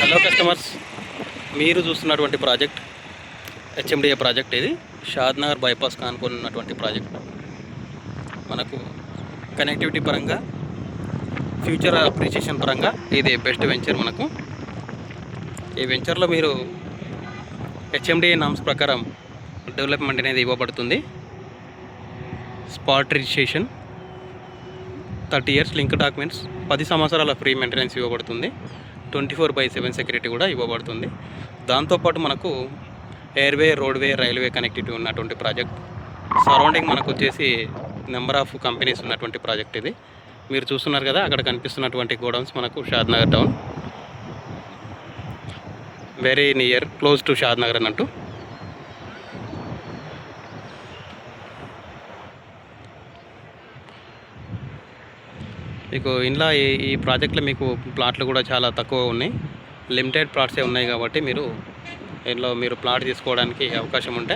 Hello customers, మీరు చూస్తున్నటువంటి project HMDA project. ఇది షాద్నగర్ బైపాస్ కానుకున్నటువంటి ప్రాజెక్ట్. మనకు కనెక్టివిటీ పరంగా, ఫ్యూచర్ అప్రిషియేషన్ పరంగా ఇది బెస్ట్ వెంచర్. మనకు ఈ వెంచర్లో మీరు హెచ్ఎండిఏ నామ్స్ ప్రకారం డెవలప్మెంట్ అనేది ఇవ్వబడుతుంది. Spot registration, 30 years link documents, 10 సంవత్సరాల ఫ్రీ మెయింటెనెన్స్ ఇవ్వబడుతుంది. 24/7 సెక్యూరిటీ కూడా ఇవ్వబడుతుంది. దాంతోపాటు మనకు ఎయిర్వే, రోడ్వే, రైల్వే కనెక్టివిటీ ఉన్నటువంటి ప్రాజెక్ట్. సరౌండింగ్ మనకు వచ్చేసి నెంబర్ ఆఫ్ కంపెనీస్ ఉన్నటువంటి ప్రాజెక్ట్ ఇది. మీరు చూస్తున్నారు కదా, అక్కడ కనిపిస్తున్నటువంటి గోడౌన్స్ మనకు Shadnagar town, very near, close to Shadnagar అన్నట్టు. మీకు ఇంట్లో ఈ ప్రాజెక్ట్లో మీకు ప్లాట్లు కూడా చాలా తక్కువ ఉన్నాయి. లిమిటెడ్ ప్లాట్సే ఉన్నాయి కాబట్టి మీరు ప్లాట్ తీసుకోవడానికి అవకాశం ఉంటే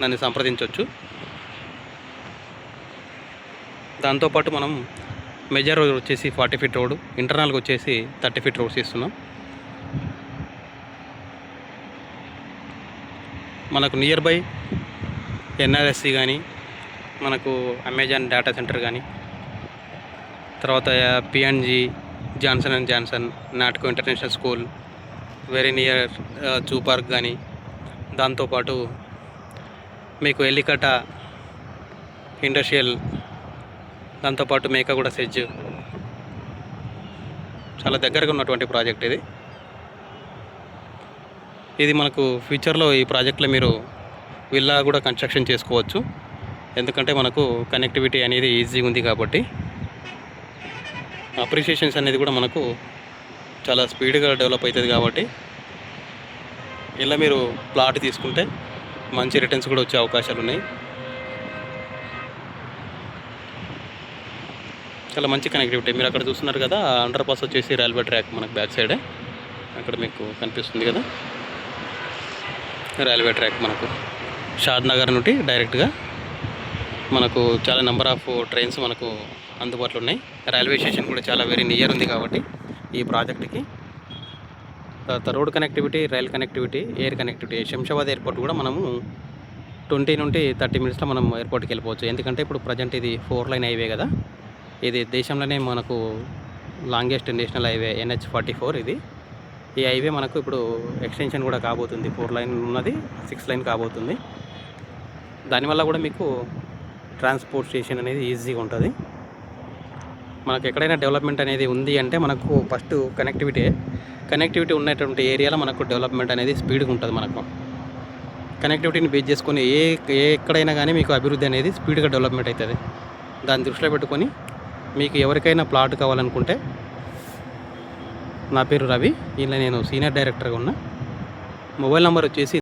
నన్ను సంప్రదించవచ్చు. దాంతోపాటు మనం మెజర్ రోడ్ వచ్చేసి 40 feet రోడ్, ఇంటర్నల్గా వచ్చేసి 30 feet రోడ్స్ ఇస్తున్నాం. మనకు నియర్ బై ఎన్ఆర్ఎస్సి కానీ, మనకు అమెజాన్ డేటా సెంటర్ కానీ, తర్వాత PNG, Johnson and Johnson, Natco international school, very near zoo park కానీ, దాంతోపాటు మీకు ఎల్లికట ఇండస్ట్రియల్, దాంతోపాటు మేకగూడ సెజ్, చాలా దగ్గరగా ఉన్నటువంటి ప్రాజెక్ట్ ఇది. ఇది మనకు ఫ్యూచర్లో ఈ ప్రాజెక్ట్లో మీరు విల్లా కూడా కన్స్ట్రక్షన్ చేసుకోవచ్చు. ఎందుకంటే మనకు కనెక్టివిటీ అనేది ఈజీగా ఉంది కాబట్టి, అప్రిషియేషన్స్ అనేది కూడా మనకు చాలా స్పీడ్గా డెవలప్ అవుతుంది. కాబట్టి ఇలా మీరు ప్లాట్ తీసుకుంటే మంచి రిటర్న్స్ కూడా వచ్చే అవకాశాలు ఉన్నాయి. చాలా మంచి కనెక్టివిటీ. మీరు అక్కడ చూస్తున్నారు కదా, అండర్ పాస్ వచ్చేసి రైల్వే ట్రాక్ మనకు బ్యాక్ సైడే అక్కడ మీకు కనిపిస్తుంది కదా, రైల్వే ట్రాక్ మనకు షాద్నగర్ నుండి డైరెక్ట్గా మనకు చాలా నెంబర్ ఆఫ్ ట్రైన్స్ మనకు అందుబాటులో ఉన్నాయి. రైల్వే స్టేషన్ కూడా చాలా వెరీ నియర్ ఉంది కాబట్టి ఈ ప్రాజెక్ట్కి. Road connectivity, rail connectivity, air connectivity. Shamshabad airport కూడా మనము 20 నుండి 30 minutesలో మనం ఎయిర్పోర్ట్కి వెళ్ళిపోవచ్చు. ఎందుకంటే ఇప్పుడు ప్రజెంట్ ఇది 4 lane హైవే కదా. ఇది దేశంలోనే మనకు లాంగెస్ట్ నేషనల్ హైవే NH-44 ఇది. ఈ హైవే మనకు ఇప్పుడు ఎక్స్టెన్షన్ కూడా కాబోతుంది. 4 lane ఉన్నది 6 lane కాబోతుంది. దానివల్ల కూడా మీకు ట్రాన్స్పోర్ట్ స్టేషన్ అనేది ఈజీగా ఉంటుంది. మనకు ఎక్కడైనా డెవలప్మెంట్ అనేది ఉంది అంటే మనకు ఫస్ట్ కనెక్టివిటీ ఉన్నటువంటి ఏరియాలో మనకు డెవలప్మెంట్ అనేది స్పీడ్గా ఉంటుంది. మనకు కనెక్టివిటీని బేస్ చేసుకొని ఎక్కడైనా కానీ మీకు అభివృద్ధి అనేది స్పీడ్గా డెవలప్మెంట్ అవుతుంది. దాన్ని దృష్టిలో పెట్టుకొని మీకు ఎవరికైనా ప్లాట్ కావాలనుకుంటే, నా పేరు రవి, ఇలా నేను సీనియర్ డైరెక్టర్గా ఉన్నా. మొబైల్ నెంబర్ వచ్చేసి